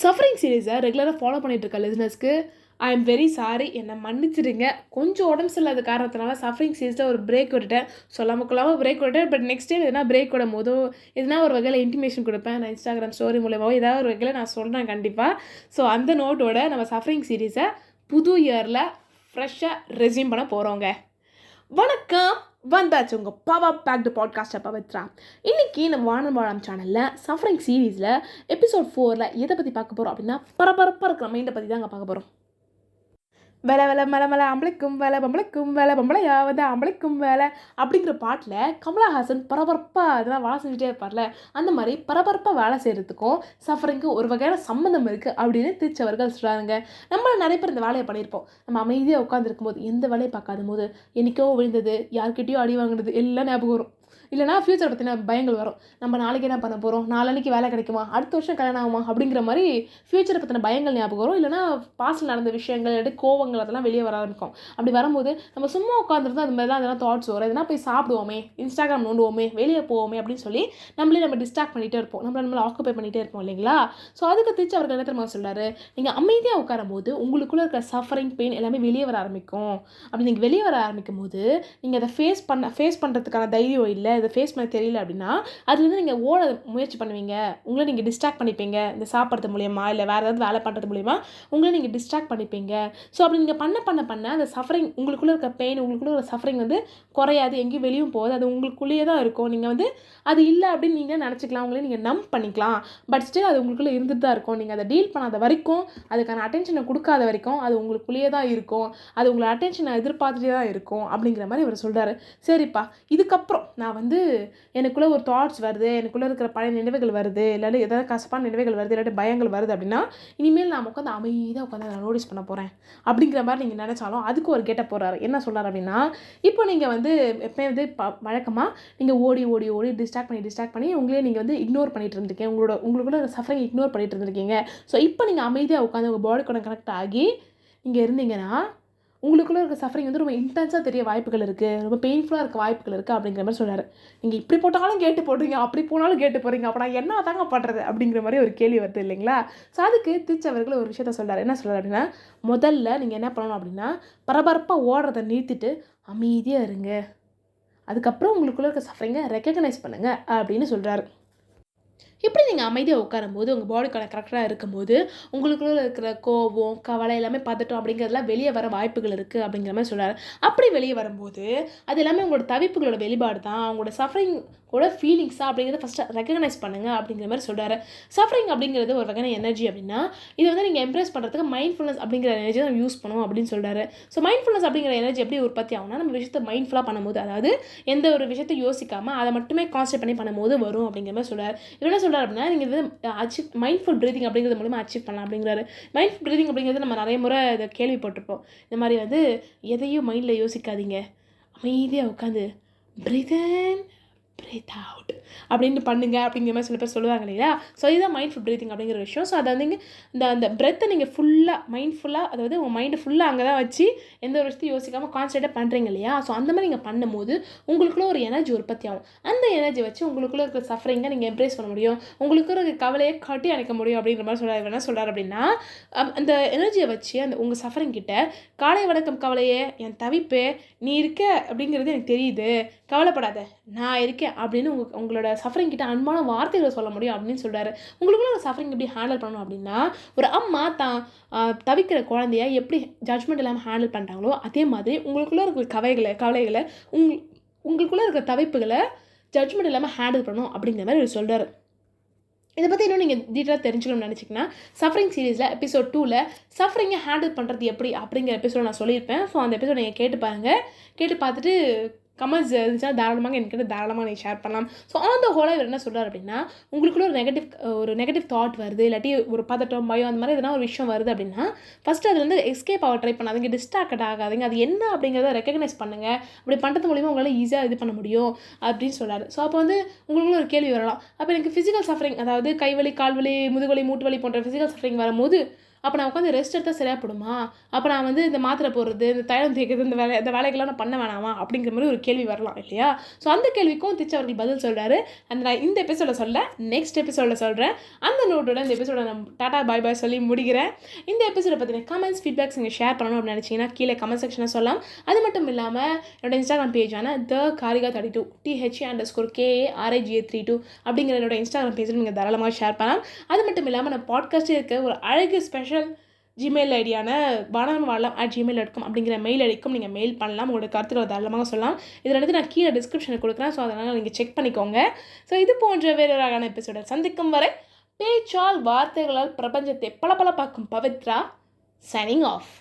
Suffering சீரீஸை ரெகுலராக follow பண்ணிகிட்டு இருக்க லிசனர்ஸ்க்கு ஐ எம் வெரி சாரி, என்னை மன்னிச்சிடுங்க. கொஞ்சம் உடம்பு சரியில்லாத காரணத்தினால சஃபரிங் சீரீஸில் ஒரு பிரேக் விட்டுட்டேன். சொல்லாமல் கொள்ளாமல் பிரேக் விட்டுட்டேன். பட் நெக்ஸ்ட் டைம் எதனா பிரேக் விடும் போதோ எதனா ஒரு வகையில் இன்டிமேஷன் கொடுப்பேன். நான் இன்ஸ்டாகிராம் ஸ்டோரி மூலமாகவோ ஏதாவது ஒரு வகையில் நான் சொல்கிறேன் கண்டிப்பாக. ஸோ அந்த நோட்டோட நம்ம சஃபரிங் சீரீஸை புது இயரில் ஃப்ரெஷ்ஷாக ரெஸ்யூம் பண்ண போகிறோங்க. வணக்கம், வந்தாச்சு உங்கள் பவர் பேக்டு பாட்காஸ்ட்டை பவித்ரா. இன்றைக்கி நம்ம வானம் வாழாம் சேனலில் சஃபரிங் சீரீஸில் எபிசோட் 4 எதை பற்றி பார்க்க போகிறோம் அப்படின்னா, பரபரப்பாக இருக்கிற மைண்டை பற்றி தாங்க பார்க்க போகிறோம். வேலை வேலை மலை மலை ஆம்பளைக்கும் வேலை பொம்பளைக்கும் வேலை பொம்பளையாவது ஆம்பளைக்கும் வேலை அப்படிங்கிற பாட்டில் கமலஹாசன் பரபரப்பாக அதெல்லாம் வேலை செஞ்சுட்டே இருப்பார்ல, அந்த மாதிரி பரபரப்பாக வேலை செய்கிறதுக்கும் சஃபரிங்க்கும் ஒரு வகையான சம்மந்தம் இருக்குது அப்படின்னு திருச்சவர்கள் சொல்கிறாங்க. நம்ம நிறைய பேர் இந்த வேலையை பண்ணியிருப்போம். நம்ம அமைதியாக உட்காந்துருக்கும் போது எந்த வேலையை பார்க்காத போது என்றைக்கோ விழுந்தது, யார்கிட்டையோ அடி வாங்கினது எல்லாம் ஞாபகம் வரும். இல்லைனா ஃப்யூச்சர் பற்றின பயங்கள் வரும். நம்ம நாளைக்கு என்ன பண்ண போகிறோம், நாளைக்கு வேலை கிடைக்குமா, அடுத்த வருஷம் கல்யாணம் ஆகுமா அப்படிங்கிற மாதிரி ஃப்யூச்சரை பற்றின பயங்கள் ஞாபகம் வரும். இல்லைனா பாஸ்டில் நடந்த விஷயங்கள் இல்லாட்டி கோவங்கள் அதெல்லாம் வெளியே வர ஆரம்பிக்கும். அப்படி வரும்போது நம்ம சும்மா உட்காந்துருந்தோம் அது மாதிரிலாம் அதெல்லாம் தாட்ஸ் வரும். எதனா போய் சாப்பிடுவோமே, இன்ஸ்டாகிராம் நோண்டுவோமே, வெளியே போவோமே அப்படின்னு சொல்லி நம்ம டிஸ்ட்ராக்ட் பண்ணிகிட்டே இருப்போம். நம்மளை ஆக்குப்பை பண்ணிகிட்டே இருப்போம் இல்லைங்களா. ஸோ அதுக்கு திருச்சி அவர்கள் என்ன தெரியுமா சொல்கிறாரு, நீங்கள் அமைதியாக உட்காரும் போது உங்களுக்குள்ளே இருக்கிற சஃபரிங் பெயின் எல்லாமே வெளியே வர ஆரம்பிக்கும். அப்படி நீங்கள் வெளியே வர ஆரம்பிக்கும் போது நீங்கள் அதை ஃபேஸ் பண்ணுறதுக்கான தைரியம் இல்லை, இதை ஃபேஸ் பண்ண தெரியல அப்படின்னா அதுலேருந்து நீங்கள் ஓட முயற்சி பண்ணுவீங்க. உங்களை நீங்கள் டிஸ்ட்ராக்ட் பண்ணிப்பீங்க. இந்த சாப்பிட்றது மூலியமாக இல்லை வேறு ஏதாவது வேலை பண்ணுறது மூலிமா உங்களை நீங்கள் டிஸ்ட்ராக்ட் பண்ணிப்பீங்க. ஸோ அப்படி நீங்கள் பண்ண அந்த சஃபரிங், உங்களுக்குள்ளே இருக்க பெயின், உங்களுக்குள்ளே இருக்க சஃபரிங் குறையாது, எங்கேயும் வெளியும் போகாது, அது உங்களுக்குள்ளேயே தான் இருக்கும். நீங்கள் அது இல்லை அப்படின்னு நீங்கள் நினச்சிக்கலாம், உங்களே நீங்கள் நம்ப் பண்ணிக்கலாம். பட் ஸ்டில் அது உங்களுக்குள்ளே இருந்துட்டு தான் இருக்கும். நீங்கள் அதை டீல் பண்ணாத வரைக்கும், அதுக்கான அட்டென்ஷனை கொடுக்காத வரைக்கும் அது உங்களுக்குள்ளேயே தான் இருக்கும். அது உங்களை அட்டென்ஷனை எதிர்பார்த்துட்டே தான் இருக்கும் அப்படிங்கிற மாதிரி அவர் சொல்கிறாரு. சரிப்பா, இதுக்கப்புறம் நான் எனக்குள்ளே ஒரு தாட்ஸ் வருது, எனக்குள்ளே இருக்கிற பழைய நினைவுகள் வருது, இல்லாட்டி ஏதாவது கசப்பான நினைவுகள் வருது, இல்லாட்டி பயங்கள் வருது அப்படின்னா இனிமேல் நான் உட்காந்து அமைதியாக உட்காந்து நான் நோட்டீஸ் பண்ண போகிறேன் அப்படிங்கிற மாதிரி நீங்கள் நினச்சாலும் அதுக்கு ஒரு கெட்ட போகிறாரு. என்ன சொல்கிறார் அப்படின்னா, இப்போ நீங்கள் எப்போயும் வழக்கமாக நீங்கள் ஓடி ஓடி ஓடி டிஸ்ட்ராக்ட் பண்ணி உங்களே நீங்கள் இக்னோர் பண்ணிட்டு இருந்திருக்கீங்க, உங்களுக்குள்ள சஃபரிங் இக்னோர் பண்ணிட்டு இருந்திருக்கீங்க. ஸோ இப்போ நீங்கள் அமைதியாக உட்காந்து உங்கள் பாடி கூட கனெக்ட் ஆகி இங்கே இருந்தீங்கன்னா உங்களுக்குள்ளே இருக்க சஃபரிங் ரொம்ப இன்டென்ஸாக தெரிய வாய்ப்புகள் இருக்குது, ரொம்ப பெயின்ஃபுல்லாக இருக்க வாய்ப்புகள் இருக்குது அப்படிங்கிற மாதிரி சொல்கிறார். நீங்கள் இப்படி போட்டாலும் கேட்டு போடுறீங்க, அப்படி போனாலும் கேட்டு போகிறீங்க, அப்போ நான் என்ன தாங்க பண்ணுறது அப்படிங்கிற மாதிரி ஒரு கேள்வி வருது இல்லைங்களா. ஸோ அதுக்கு திருச்சவர்கள் ஒரு விஷயத்த சொல்கிறார். என்ன சொல்கிறார் அப்படின்னா, முதல்ல நீங்கள் என்ன பண்ணணும் அப்படின்னா பரபரப்பாக ஓடுறதை நிறுத்திட்டு அமைதியாக இருங்க. அதுக்கப்புறம் உங்களுக்குள்ளே இருக்க சஃபரிங்கை ரெக்கக்னைஸ் பண்ணுங்கள் அப்படின்னு சொல்கிறாரு. இப்படி நீங்கள் அமைதியாக உட்காரும்போது உங்கள் பாடிக்கான கரெக்டாக இருக்கும்போது உங்களுக்குள்ள இருக்கிற கோபம், கவலை எல்லாமே பதட்டம் அப்படிங்கிறதுலாம் வெளியே வர வாய்ப்புகள் இருக்குது அப்படிங்கிற மாதிரி சொல்கிறார். அப்படி வெளியே வரும்போது அது எல்லாமே உங்களோட தவிப்புகளோட வெளிப்பாடு தான், அவங்களோட சஃபரிங்கோட ஃபீலிங்ஸாக அப்படிங்கிறத ஃபஸ்ட்டு ரெக்கக்னைஸ் பண்ணுங்கள் அப்படிங்கிற மாதிரி சொல்கிறார். சஃபரிங் அப்படிங்கிறது ஒரு வகையான எனர்ஜி அப்படின்னா இதை நீங்கள் எம்ப்ரேஸ் பண்ணுறதுக்கு மைண்ட்ஃபுல்னஸ் அப்படிங்கிற எனர்ஜி தான் யூஸ் பண்ணுவோம் அப்படின்னு சொல்கிறாரு. ஸோ மைண்ட்ஃபுல்னஸ் அப்படிங்கிற எனர்ஜி எப்படி உற்பத்தி ஆகும்னா நம்ம விஷயத்தை மைண்ட்ஃபுல்லாக பண்ணும்போது, அதாவது எந்த ஒரு விஷயத்தை யோசிக்காமல் அதை மட்டுமே கான்சன்ட்ரேட் பண்ணி பண்ணும்போது வரும் அப்படிங்கிற மாதிரி சொல்கிறார். என்ன சொல்கிறார் அப்படின்னா, நீங்கள் அச்சீவ் மைண்ட்ஃபுல் ப்ரீதிங் அப்படிங்கிறது மூலமாக அச்சீவ் பண்ணலாம் அப்படிங்கிறாரு. மைண்ட்ஃபுல் ப்ரீதிங் அப்படிங்கிறது நம்ம நிறைய முறை இதை கேள்விப்பட்டிருப்போம். இந்த மாதிரி எதையும் மைண்டில் யோசிக்காதீங்க, அமைதியாக உட்காந்து பிரீத் இன் பிரீத் அவுட் அப்படின்னு பண்ணுங்க அப்படிங்கிற மாதிரி சில பேர் சொல்லுவாங்க இல்லையா. ஸோ இதுதான் மைண்ட்ஃபுல் ப்ரீத்திங் அப்படிங்கிற விஷயம். ஸோ அதை அந்த பிரெத்தை நீங்கள் ஃபுல்லாக மைண்ட்ஃபுல்லாக, அதாவது உங்கள் மைண்டை ஃபுல்லாக அங்கே தான் வச்சு எந்த ஒரு விஷயத்தையும் யோசிக்காமல் கான்சன்ட்ரேட்டாக பண்ணுறீங்க இல்லையா. ஸோ அந்த மாதிரி நீங்கள் பண்ணும்போது உங்களுக்குள்ள ஒரு எனர்ஜி உற்பத்தி ஆகும். அந்த எனர்ஜி வச்சு உங்களுக்குள்ள இருக்கிற சஃபரிங்கை நீங்கள் எம்ப்ரேஸ் பண்ண முடியும், உங்களுக்கு ஒரு கவலையை காட்டி அணைக்க முடியும் அப்படிங்கிற மாதிரி சொல்கிறார். என்ன சொல்கிறார் அப்படின்னா, அந்த எனர்ஜியை வச்சு உங்கள் சஃபரிங் கிட்ட காலை வணக்கம் கவலையே, என் தவிப்பே, நீ இருக்க அப்படிங்கிறது எனக்கு தெரியுது, கவலைப்படாத நான் இருக்கேன் அப்படின்னு உங்களோட சஃபரிங் கிட்ட அன்பான வார்த்தைகளை சொல்ல முடியும் அப்படின்னு சொல்கிறாரு. உங்களுக்குள்ள சஃபரிங் எப்படி ஹேண்டில் பண்ணணும் அப்படின்னா, ஒரு அம்மா தான் தவிக்கிற குழந்தைய எப்படி ஜட்ஜ்மெண்ட் இல்லாமல் ஹேண்டில் பண்ணுறாங்களோ அதே மாதிரி உங்களுக்குள்ளே இருக்கிற கவலைகளை உங்களுக்குள்ளே இருக்கிற தவிப்புகளை ஜட்ஜ்மெண்ட் இல்லாமல் ஹேண்டில் பண்ணணும் அப்படிங்கிற மாதிரி அவர் சொல்கிறார். இதை பற்றி இன்னும் நீங்கள் டீட்டெயிலாக தெரிஞ்சுக்கணும்னு நினச்சிங்கன்னா சஃபரிங் சீரீஸில் எபிசோட் 2 சஃபரிங்கை ஹேண்டில் பண்ணுறது எப்படி அப்படிங்கிற எபிசோட் நான் சொல்லியிருப்பேன். ஸோ அந்த எபிசோட் நீங்கள் கேட்டு பாருங்கள். கேட்டு பார்த்துட்டு கமெண்ட்ஸ் இருந்துச்சுன்னா தாராளமாக எனக்கு தாராளமாக நீங்கள் ஷேர் பண்ணலாம். ஸோ ஆன் த ஹோலாக இவர் என்ன சொல்கிறார் அப்படின்னா, உங்களுக்குள்ள ஒரு நெகட்டிவ் தாட் வருது, இல்லாட்டி ஒரு பதட்டம், பயம், அந்த மாதிரி எதனா ஒரு விஷயம் வருது அப்படின்னா ஃபஸ்ட்டு அதுலேருந்து எஸ்கேப் ஆக ட்ரை பண்ணாதீங்க, டிஸ்ட்ராக்ட் ஆகாதீங்க, அது என்ன அப்படிங்கிறத ரெக்கக்னைஸ் பண்ணுங்கள். அப்படி பண்ணுறது மூலிமா உங்களால் ஈஸியாக இது பண்ண முடியும் அப்படின்னு சொல்கிறாரு. ஸோ அப்போ உங்களுக்குள்ள ஒரு கேள்வி வரலாம், அப்போ எனக்கு ஃபிசிக்கல் சஃபரிங், அதாவது கைவலி, கால்வலி, முதுகுவலி, மூட்டு வலி போன்ற ஃபிசிக்கல் சஃபரிங் வரும்போது அப்போ நான் உட்காந்து ரெஸ்ட் எடுத்தால் சரியாக போடுமா? அப்போ நான் வந்து இந்த மாத்திரை போடுறது, இந்த தைலம் தேய்க்கிறது, இந்த வேலைகள்லாம் நான் பண்ண வேணாமா அப்படிங்கிற மாதிரி ஒரு கேள்வி வரலாம் இல்லையா? ஸோ அந்த கேள்விக்கும் திச் அவர்கள் பதில் சொல்கிறாரு. அந்த நான் இந்த எபிசோட சொல்ல நெக்ஸ்ட் எபிசோட சொல்கிறேன். அந்த நோட்டோட இந்த எபிசோட நான் டாடா பாய் பாய் சொல்லி முடிக்கிறேன். இந்த எபிசோட பற்றின கமெண்ட்ஸ் ஃபீட்பேக்ஸ் நீங்கள் ஷேர் பண்ணணும் அப்படின்னு நினச்சிங்கன்னா கீழே கமெண்ட் செக்ஷனில் சொல்லலாம். அது மட்டும் இல்லாமல் என்னோட இன்ஸ்டாகிராம் பேஜான TheKarika32 THE_KARIGA32 அப்படிங்கிற என்னோட இன்ஸ்டாகிராம் பேஜில் நீங்கள் தாராளமாக ஷேர் பண்ணலாம். அது மட்டும் இல்லாமல் நான் பாட்காஸ்ட்டே இருக்க ஒரு அழகு ஸ்பெஷல் ஜிமெயில் ஐடியான bananavalam@gmail.com அப்படிங்கிற மெயில் ஐடிக்கும் நீங்கள் மெயில் பண்ணலாம். உங்களோட கருத்துக்களை தாராளமாக சொல்லலாம். இதில் வந்து நான் கீழே டிஸ்கிரிப்ஷனில் கொடுக்குறேன். ஸோ அதனால் நீங்கள் செக் பண்ணிக்கோங்க. ஸோ இது போன்ற வேறு ஒரு அழகான எபிசோட சந்திக்கும் வரை பேச்சால் வார்த்தைகளால் பிரபஞ்சத்தை பல பார்க்கும் பவித்ரா சைனிங் ஆஃப்.